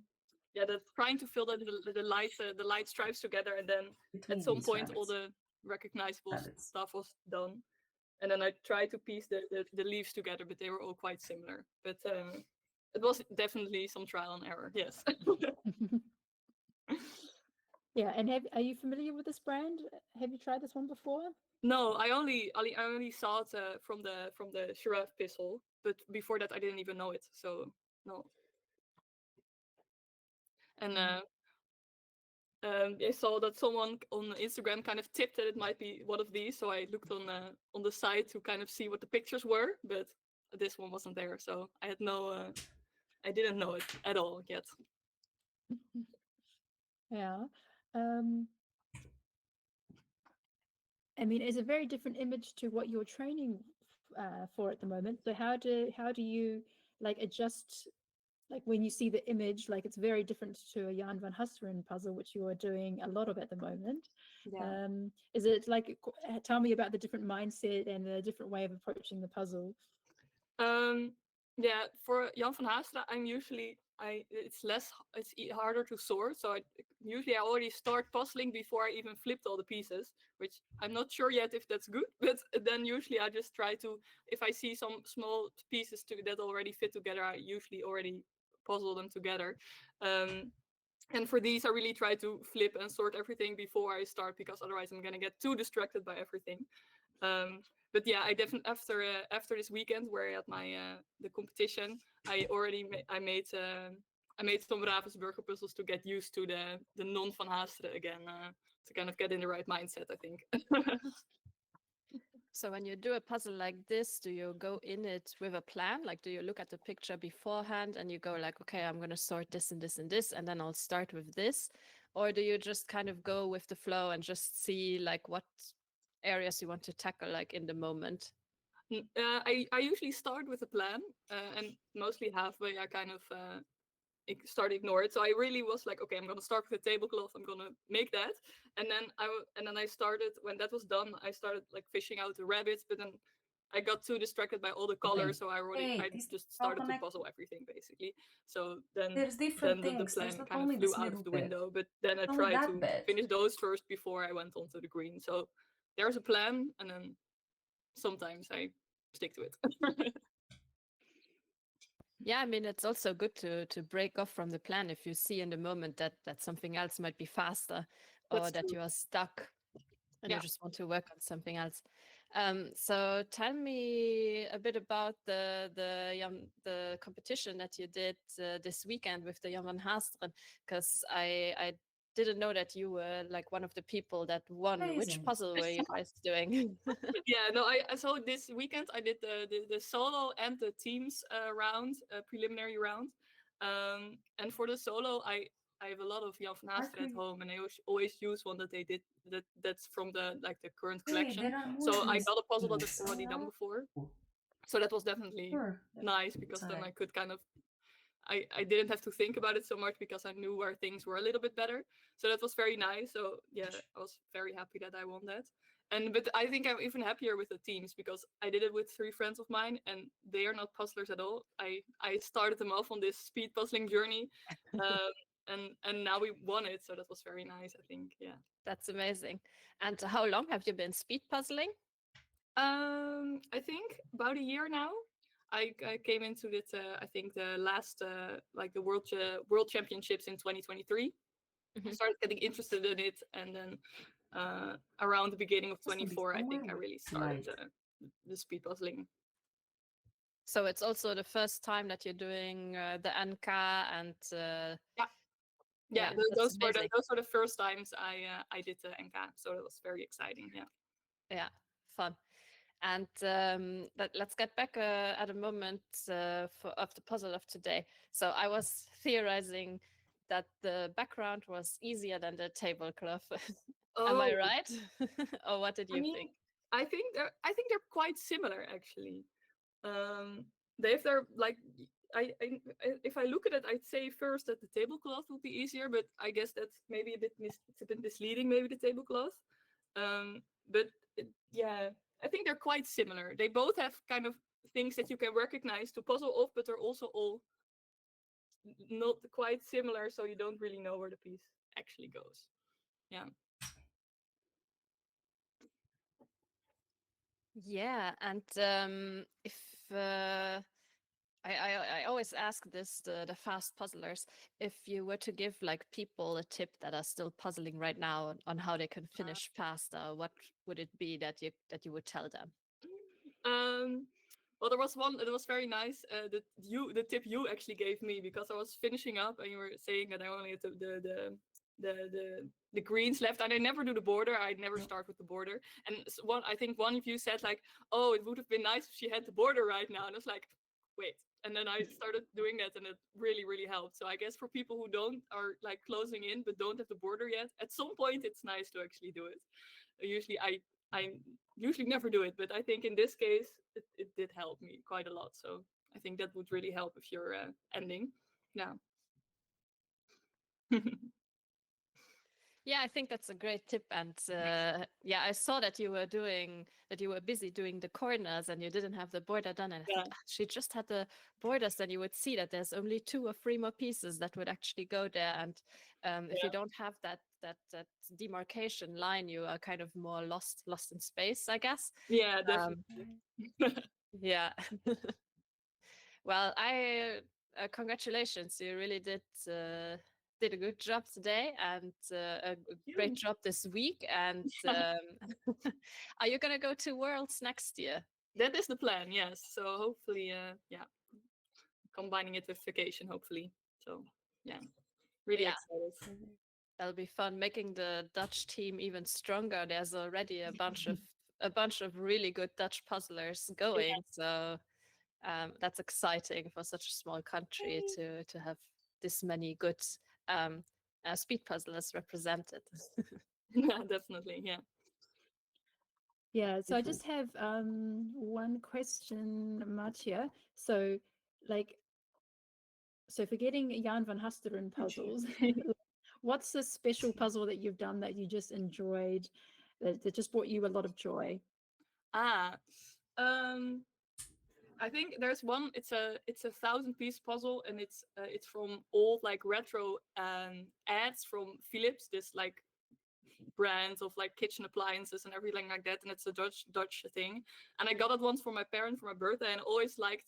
trying to fill the light stripes together, and then at some point all the recognizable stuff was done, and then I tried to piece the leaves together, but they were all quite similar. But it was definitely some trial and error. Yes. Yeah, and are you familiar with this brand? Have you tried this one before? No, I only saw it from the giraffe pistol, but before that I didn't even know it. So no. And I saw that someone on Instagram kind of tipped that it might be one of these, so I looked on the site to kind of see what the pictures were, but this one wasn't there, so I had I didn't know it at all yet. Yeah. I mean, it's a very different image to what you're training for at the moment. So how do you like adjust like when you see the image, like it's very different to a Jan van Husteren puzzle, which you are doing a lot of at the moment. Yeah. Is it like, tell me about the different mindset and the different way of approaching the puzzle? Yeah, for Jan van Haastra, it's harder to sort. So usually I already start puzzling before I even flipped all the pieces, which I'm not sure yet if that's good. But then usually I just try to, if I see some small pieces that already fit together, I usually already puzzle them together. And for these, I really try to flip and sort everything before I start, because otherwise I'm gonna get too distracted by everything. But yeah, I definitely after this weekend where I had my the competition, I already I made some Ravensburger puzzles to get used to the non Van Haasteren again, to kind of get in the right mindset, I think. So when you do a puzzle like this, do you go in it with a plan? Like, do you look at the picture beforehand and you go like, okay, I'm going to sort this and this and this, and then I'll start with this? Or do you just kind of go with the flow and just see like what areas you want to tackle like in the moment? I usually start with a plan, and mostly halfway I kind of start ignore it. So I really was like, okay, I'm gonna start with a tablecloth. I'm gonna make that, and then I started. When that was done, I started like fishing out the rabbits, but then I got too distracted by all the colors, so I just started to puzzle everything basically. So then the plan kind of flew out of the window. But then I tried to finish those first before I went onto the green. So there's a plan, and then sometimes I stick to it. Yeah, I mean, it's also good to break off from the plan if you see in the moment that something else might be faster, or That's that true. you are stuck and you Yeah. just want to work on something else. So tell me a bit about the competition that you did this weekend with the Jan van Haasteren, because I didn't know that you were like one of the people that won. Which puzzle were you guys doing? Yeah, no, so this weekend I did the solo and the teams round, preliminary round. And for the solo, I have a lot of Jan van Haasteren at home, and I always use one that they did that's from the current collection. So I got a puzzle that I've already done before. So that was definitely nice, because then I could kind of I didn't have to think about it so much, because I knew where things were a little bit better. So that was very nice. So yeah, I was very happy that I won that. But I think I'm even happier with the teams, because I did it with 3 friends of mine, and they are not puzzlers at all. I started them off on this speed puzzling journey, and now we won it. So that was very nice, I think. Yeah. That's amazing. And how long have you been speed puzzling? I think about a year now. I came into it. I think the last like the world championships in 2023. I started getting interested in it, and then around the beginning of 24, I think I really started the speed puzzling. So it's also the first time that you're doing the NK and Yeah, that's amazing. those were the first times I did the NK, so it was very exciting. Yeah, fun. And let's get back at a moment of the puzzle of today. So I was theorizing that the background was easier than the tablecloth. Am I right? Or what did you think? I think they're quite similar, actually. They have their like if I look at it, I'd say first that the tablecloth would be easier, but I guess that's maybe it's a bit misleading, maybe the tablecloth. But yeah, I think they're quite similar. They both have kind of things that you can recognize to puzzle off, but they're also all not quite similar, so you don't really know where the piece actually goes. Yeah. Yeah, and if I always ask this the fast puzzlers, if you were to give like people a tip that are still puzzling right now on how they can finish faster, what would it be that you would tell them? Well, there was one. It was very nice. The tip you actually gave me, because I was finishing up and you were saying that I only had the greens left, and I never do the border. I never start with the border. And I think one of you said like, "Oh, it would have been nice if she had the border right now." And I was like, "Wait." And then I started doing that, and it really, really helped. So I guess for people who are like closing in but don't have the border yet, at some point it's nice to actually do it. Usually I usually never do it, but I think in this case it did help me quite a lot. So I think that would really help if you're ending. Yeah. Yeah, I think that's a great tip. And yeah, I saw that you were busy doing the corners and you didn't have the border done. And I thought, Yeah. "Ah, she just had the borders, then you would see that there's only 2 or 3 more pieces that would actually go there. And if you don't have that demarcation line, you are kind of more lost in space, I guess. Yeah, Um, definitely. yeah. Well, I congratulations. You really did a good job today and a great You. job this week. And are you gonna go to Worlds next year? That is the plan, yes. So hopefully, yeah, combining it with vacation, hopefully. So yeah, really Yeah, excited. that'll be fun. Making the Dutch team even stronger. There's already a bunch of really good Dutch puzzlers Yeah. going. So that's exciting for such a small country to have this many good um, speed puzzlers represented. Yeah, definitely. Yeah. Yeah, so I just have one question, Matja. So, like, so for getting Jan van Husteren puzzles, what's the special puzzle that you've done that you just enjoyed, that just brought you a lot of joy? Ah, um, I think there's one. It's a 1,000-piece puzzle, and it's from old like retro ads from Philips. This like brand of like kitchen appliances and everything like that, and it's a Dutch thing. And I got it once for my parents for my birthday, and I always liked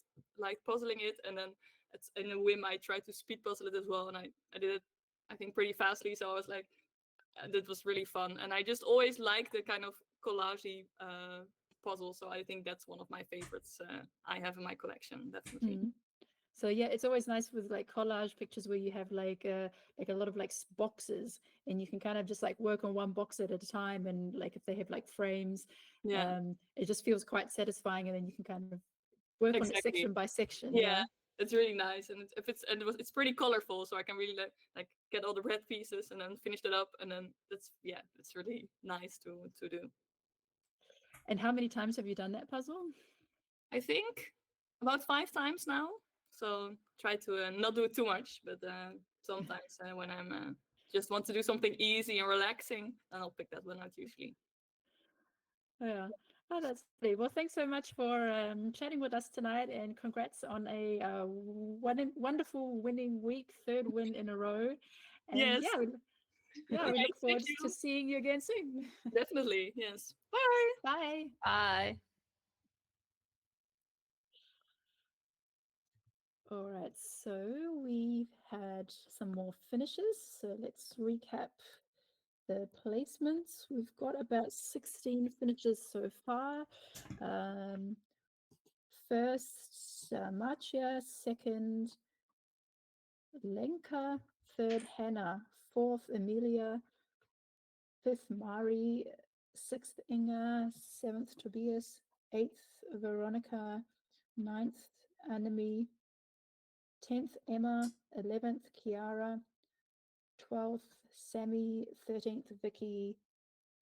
puzzling it. And then it's in a whim I tried to speed puzzle it as well, and I did it I think pretty fastly. So I was like, that was really fun, and I just always like the kind of collagey puzzle. So I think that's one of my favorites I have in my collection, definitely. Mm. So yeah, it's always nice with like collage pictures where you have like a lot of like boxes, and you can kind of just like work on one box at a time, and like if they have like frames, Yeah, it just feels quite satisfying, and then you can kind of work on it exactly. section by section. Yeah, Yeah. it's really nice, and it's pretty colorful, so I can really like get all the red pieces and then finish it up, and then it's really nice to do. And how many times have you done that puzzle? I think about 5 times now. So try to not do it too much, but sometimes when I'm just want to do something easy and relaxing, then I'll pick that one out usually. Yeah. Oh, that's lovely. Well, thanks so much for chatting with us tonight, and congrats on a wonderful winning week, third win in a row. And Yes, yeah, we nice. look Thank forward to you. seeing you again soon. Definitely. Yes. Bye. Bye. Bye. All right, so we've had some more finishes. So let's recap the placements. We've got about 16 finishes so far. First, Marcia, second, Lenka, third, Hannah, fourth, Amelia, fifth, Mari, sixth, Inga, seventh, Tobias, eighth, Veronica, ninth, Annemie, 10th, Emma, 11th, Kiara, 12th, Sammy, 13th, Vicky,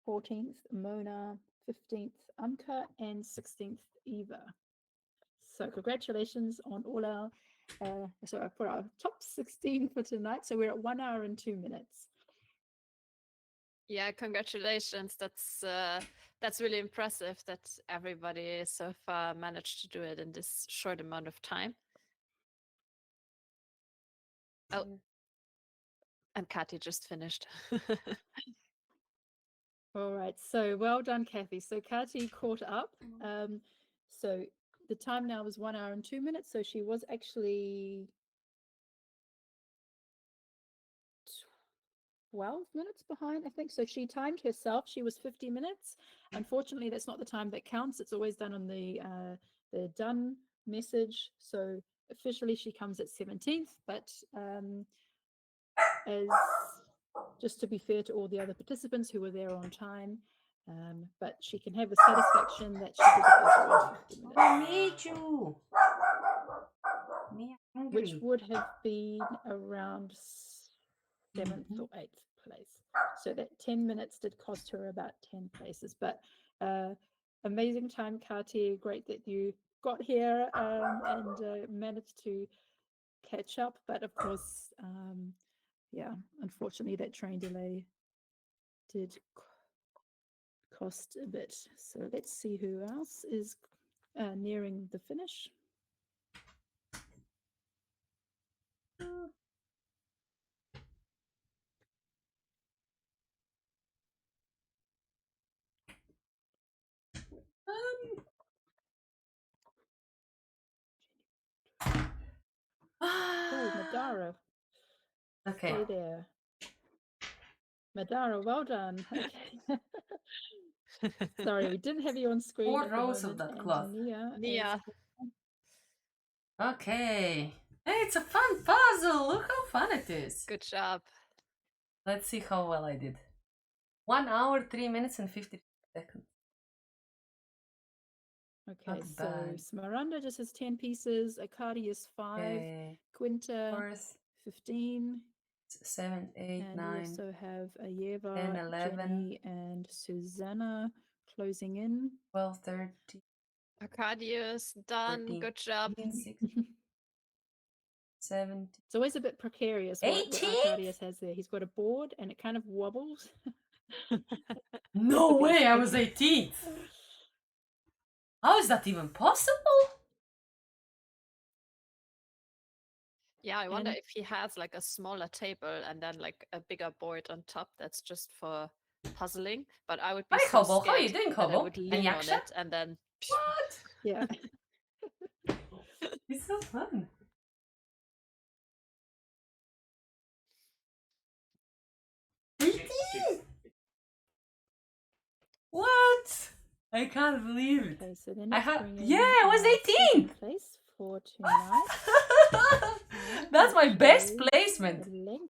14th, Mona, 15th, Amka, and 16th, Eva. So congratulations on all our, for our top 16 for tonight. So we're at 1 hour and 2 minutes. Yeah, congratulations. That's really impressive that everybody so far managed to do it in this short amount of time. Oh, and Kathy just finished. All right, so well done, Kathy. So Kathy caught up. So the time now is 1 hour and 2 minutes. So she was actually 12 minutes behind, I think. So she timed herself. She was 50 minutes. Unfortunately, that's not the time that counts. It's always done on the done message. So officially she comes at 17th, but as just to be fair to all the other participants who were there on time, but she can have the satisfaction that she did it over 50 minutes. Michu! Me Which hungry. would have been around 7th or 8th place. So that 10 minutes did cost her about 10 places. But amazing time, Kati. Great that you got here and managed to catch up, but of course, yeah, unfortunately, that train delay did cost a bit. So let's see who else is nearing the finish. Oh, Madara. Okay. Stay there. Madara, well done. Okay. Sorry, we didn't have you on screen 4 at the rows of moment. that And cloth. Nia is- Nia. Okay. Hey, it's a fun puzzle. Look how fun it is. Good job. Let's see how well I did. 1 hour, 3 minutes, and 50 seconds. Okay, Not so bad. Smaranda just has 10 pieces, Akadi is 5, Okay. Quinta 4th, 15, 7, 8, and we 9, also have Ayeva, 10, 11, Jenny, and Susanna closing in. 12, 13, Arcadius, done. 14, Good job. 15, 16, 17. It's always a bit precarious what 18? Arcadius has there. He's got a board and it kind of wobbles. No Okay, way, I so- was 18th. How is that even possible? Yeah, I wonder And- if he has like a smaller table and then like a bigger board on top that's just for puzzling. But I would be Hi, so Hobo. How are you scared doing, that I Hobo? would And lean on Yaksha? it and then What? Yeah. It's so fun. What? I can't believe it. Okay, so they're I not had, bringing, yeah, I was 18. second place for tonight. That's my best Okay, placement. Link